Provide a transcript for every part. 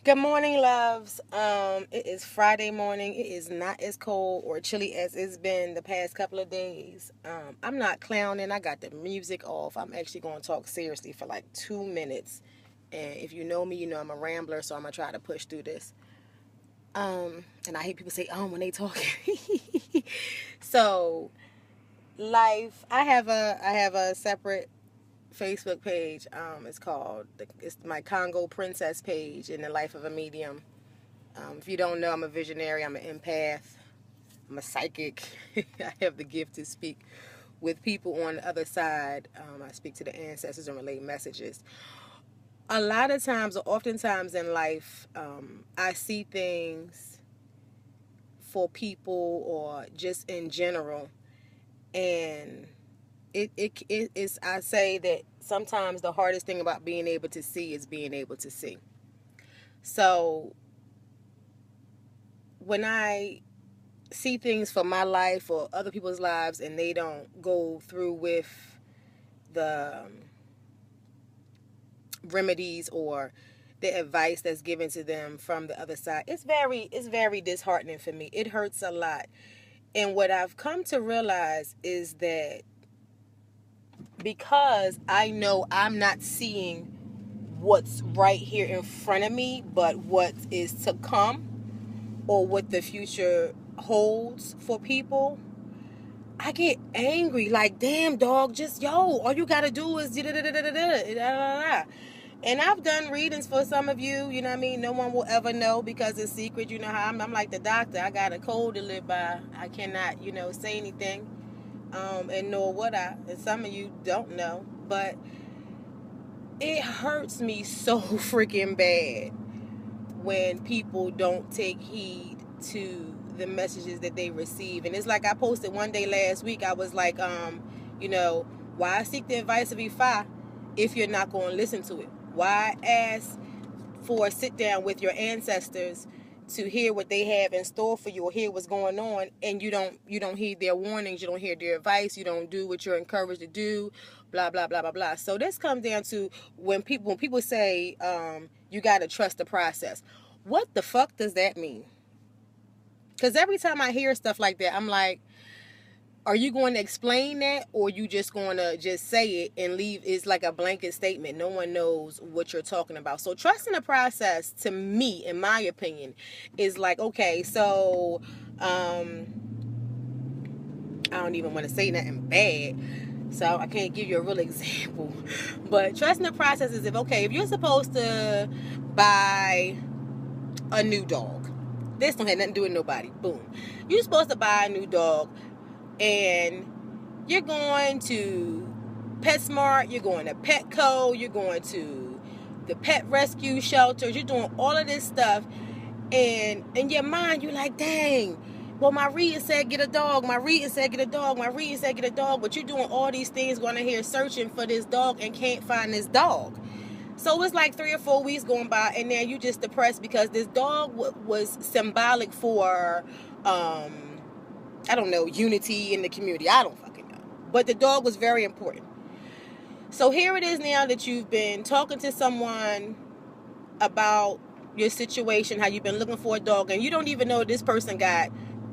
Good morning, loves. It is Friday morning. It is not as cold or chilly as it's been the past couple of days. I'm not clowning. I got the music off. I'm actually going to talk seriously for like 2 minutes. And if you know me, you know I'm a rambler, so I'm gonna try to push through this. And I hate people say when they talk. So life. I have a separate Facebook page. It's my Congo Princess page in the life of a medium. If you don't know, I'm a visionary. I'm an empath. I'm a psychic. I have the gift to speak with people on the other side. I speak to the ancestors and relay messages. A lot of times, or oftentimes in life, I see things for people or just in general, and it is. I say that sometimes the hardest thing about being able to see is being able to see. So when I see things for my life or other people's lives and they don't go through with the remedies or the advice that's given to them from the other side, it's very disheartening for me. It hurts a lot. And what I've come to realize is that because I know I'm not seeing what's right here in front of me, but what is to come or what the future holds for people, I get angry. Like, damn, dog, just all you gotta do is da da da da da da. And I've done readings for some of you. You know what I mean? No one will ever know because it's secret. You know how I'm like the doctor. I got a code to live by. I cannot, say anything. And nor would I. And some of you don't know, but it hurts me so freaking bad when people don't take heed to the messages that they receive. And it's like I posted one day last week. I was like, why seek the advice of Ifa if you're not going to listen to it? Why ask for a sit down with your ancestors to hear what they have in store for you or hear what's going on, and you don't heed their warnings, you don't hear their advice, you don't do what you're encouraged to do, blah blah blah blah blah. So this comes down to when people say you got to trust the process. What the fuck does that mean? Because every time I hear stuff like that, I'm like, are you going to explain that, or you just going to just say it and leave? It's like a blanket statement. No one knows what you're talking about. So trusting the process, to me, in my opinion, is like, okay, so I don't even want to say nothing bad, so I can't give you a real example. But trusting the process is if you're supposed to buy a new dog, this don't have nothing to do with nobody. Boom, you're supposed to buy a new dog, and you're going to PetSmart, you're going to Petco, you're going to the pet rescue shelters, you're doing all of this stuff, and in your mind you're like, dang, well, my reading said get a dog, my reading said get a dog, my reading said get a dog, but you're doing all these things, going to here searching for this dog and can't find this dog. So it's like 3 or 4 weeks going by, and now you just depressed because this dog was symbolic for I don't know, unity in the community. I don't fucking know. But the dog was very important. So here it is now that you've been talking to someone about your situation, how you've been looking for a dog, and you don't even know this person got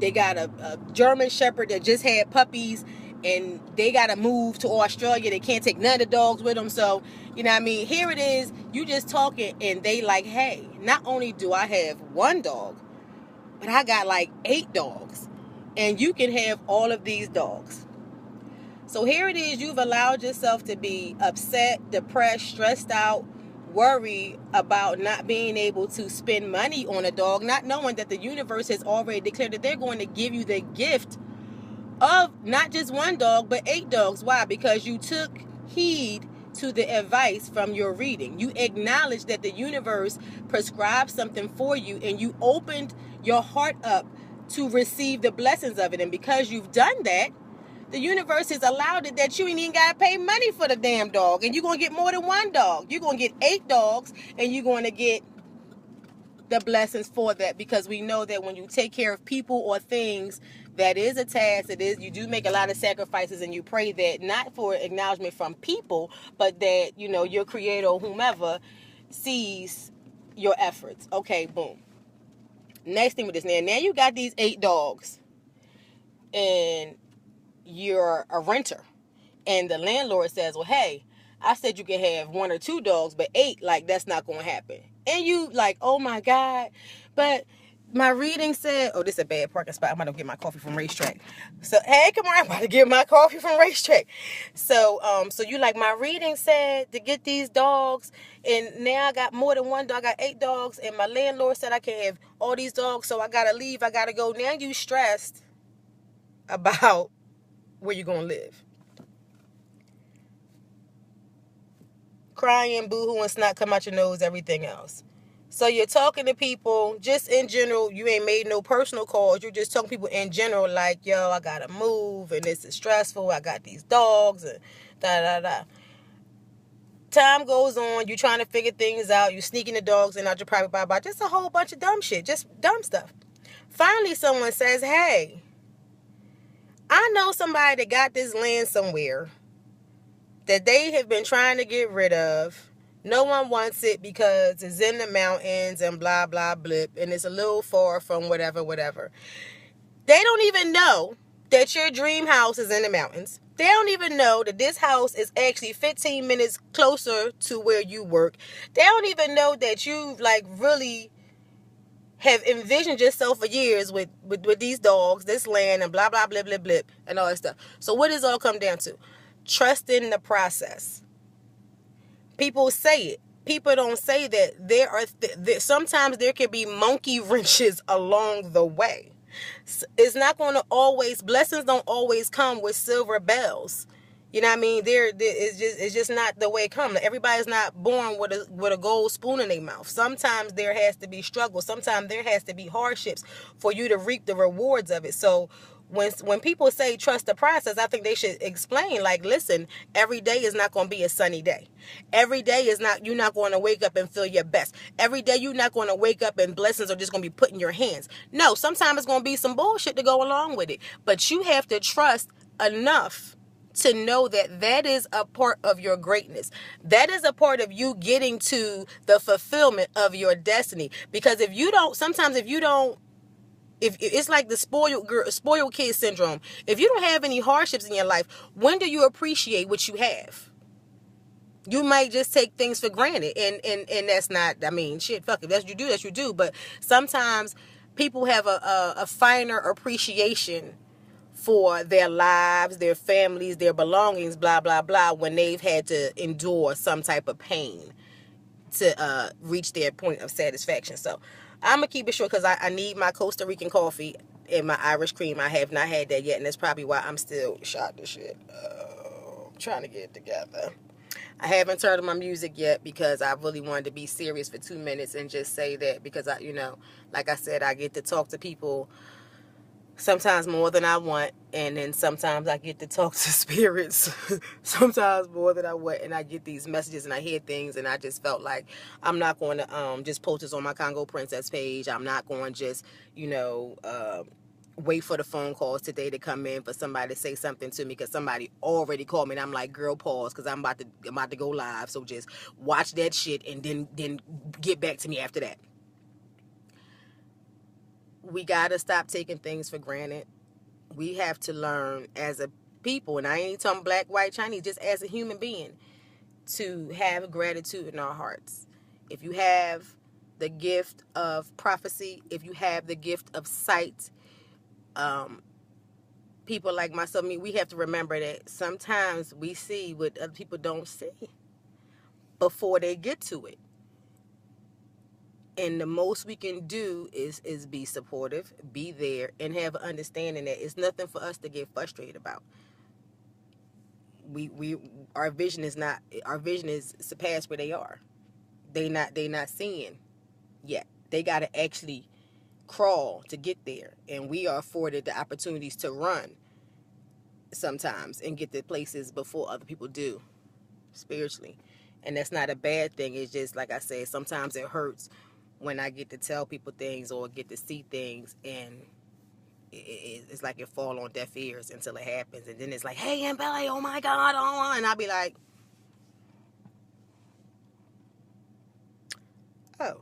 a German Shepherd that just had puppies, and they got to move to Australia. They can't take none of the dogs with them. So, you know what I mean? Here it is. You just talking, and they like, hey, not only do I have one dog, but I got like 8 dogs. And you can have all of these dogs. So here it is. You've allowed yourself to be upset, depressed, stressed out, worried about not being able to spend money on a dog, not knowing that the universe has already declared that they're going to give you the gift of not just one dog, but 8 dogs. Why? Because you took heed to the advice from your reading. You acknowledged that the universe prescribed something for you, and you opened your heart up to receive the blessings of it. And because you've done that, the universe has allowed it that you ain't even got to pay money for the damn dog. And you're going to get more than one dog. You're going to get 8 dogs, and you're going to get the blessings for that, because we know that when you take care of people or things, that is a task. It is, you do make a lot of sacrifices, and you pray that not for acknowledgement from people, but that your creator or whomever sees your efforts. Okay, boom. Next thing with this, now you got these 8 dogs, and you're a renter, and the landlord says, well, hey, I said you can have 1 or 2 dogs, but 8, like, that's not going to happen. And you like, oh my God, but my reading said, oh, this is a bad parking spot. I'm going to get my coffee from Racetrack. So, hey, come on, I'm about to get my coffee from Racetrack. So, so you like, my reading said to get these dogs, and now I got more than 1 dog. I got 8 dogs, and my landlord said I can have all these dogs, so I got to leave. I got to go. Now you stressed about where you're going to live. Crying, boo-hoo, snot come out your nose, everything else. So you're talking to people just in general. You ain't made no personal calls. You're just talking to people in general, like, yo, I gotta move, and this is stressful. I got these dogs, and da-da-da. Time goes on. You're trying to figure things out. You're sneaking the dogs in out your private bye-bye. Just a whole bunch of dumb shit. Just dumb stuff. Finally, someone says, hey, I know somebody that got this land somewhere that they have been trying to get rid of. No one wants it because it's in the mountains and blah, blah, blip. And it's a little far from whatever. They don't even know that your dream house is in the mountains. They don't even know that this house is actually 15 minutes closer to where you work. They don't even know that you like really have envisioned yourself for years with these dogs, this land, and blah, blah, blip, blip, blip, and all that stuff. So what does it all come down to? Trusting the process. People say it. People don't say that there are sometimes there can be monkey wrenches along the way. It's not going to always, blessings don't always come with silver bells. You know what I mean? It's just not the way it comes. Everybody's not born with a gold spoon in their mouth. Sometimes there has to be struggle. Sometimes there has to be hardships for you to reap the rewards of it. So when people say trust the process, I think they should explain, like, listen, every day is not going to be a sunny day. Every day is not, you're not going to wake up and feel your best. Every day you're not going to wake up and blessings are just going to be put in your hands. No, sometimes it's going to be some bullshit to go along with it. But you have to trust enough to know that that is a part of your greatness. That is a part of you getting to the fulfillment of your destiny. Because if it's like the spoiled kid syndrome. If you don't have any hardships in your life, when do you appreciate what you have? You might just take things for granted, and that's not, I mean, shit, fuck it. That's you do. But sometimes people have a finer appreciation for their lives, their families, their belongings, blah, blah, blah, when they've had to endure some type of pain to reach their point of satisfaction. So I'm going to keep it short because I need my Costa Rican coffee and my Irish cream. I have not had that yet, and that's probably why I'm still shot to shit. I'm trying to get it together. I haven't turned on my music yet because I really wanted to be serious for 2 minutes and just say that because like I said, I get to talk to people sometimes more than I want, and then sometimes I get to talk to spirits sometimes more than I want, and I get these messages and I hear things, and I just felt like I'm not going to just post this on my Congo Princess page. I'm not going to just wait for the phone calls today to come in for somebody to say something to me because somebody already called me, and I'm like, girl, pause, because I'm about to go live, so just watch that shit and then get back to me after that. We got to stop taking things for granted. We have to learn as a people, and I ain't talking black, white, Chinese, just as a human being, to have gratitude in our hearts. If you have the gift of prophecy, if you have the gift of sight, people like myself, we have to remember that sometimes we see what other people don't see before they get to it. And the most we can do is be supportive, be there, and have an understanding that it's nothing for us to get frustrated about. Our vision is surpassed where they are. They not seeing yet. They gotta actually crawl to get there, and we are afforded the opportunities to run sometimes and get to places before other people do spiritually. And that's not a bad thing. It's just, like I said, sometimes it hurts when I get to tell people things or get to see things, and it's like it fall on deaf ears until it happens, and then it's like, hey, Aunt Belly, oh my God, and I'll be like, Oh.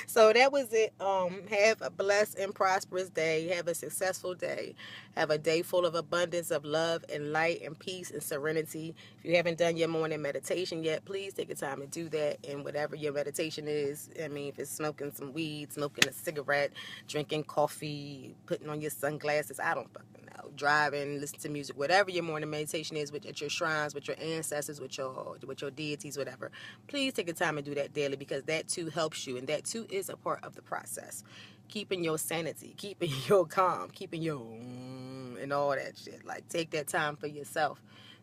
So that was it. Have a blessed and prosperous day. Have a successful day. Have a day full of abundance of love and light and peace and serenity. If you haven't done your morning meditation yet, please take the time to do that. And whatever your meditation is, I mean, if it's smoking some weed, smoking a cigarette, drinking coffee, putting on your sunglasses, I don't fucking know, driving, listen to music, whatever your morning meditation is at your shrines, with your ancestors, with your deities, whatever, please take the time and do that daily, because that too helps you, and that too is a part of the process. Keeping your sanity, keeping your calm, keeping your and all that shit. Like, take that time for yourself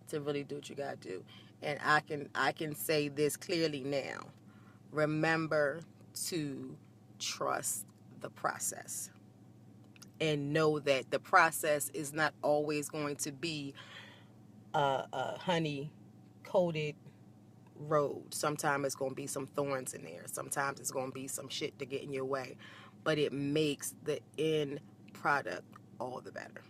to really do what you gotta do. And I can say this clearly now. Remember to trust the process, and know that the process is not always going to be a honey coated road. Sometimes it's going to be some thorns in there. Sometimes it's going to be some shit to get in your way. But it makes the end product all the better.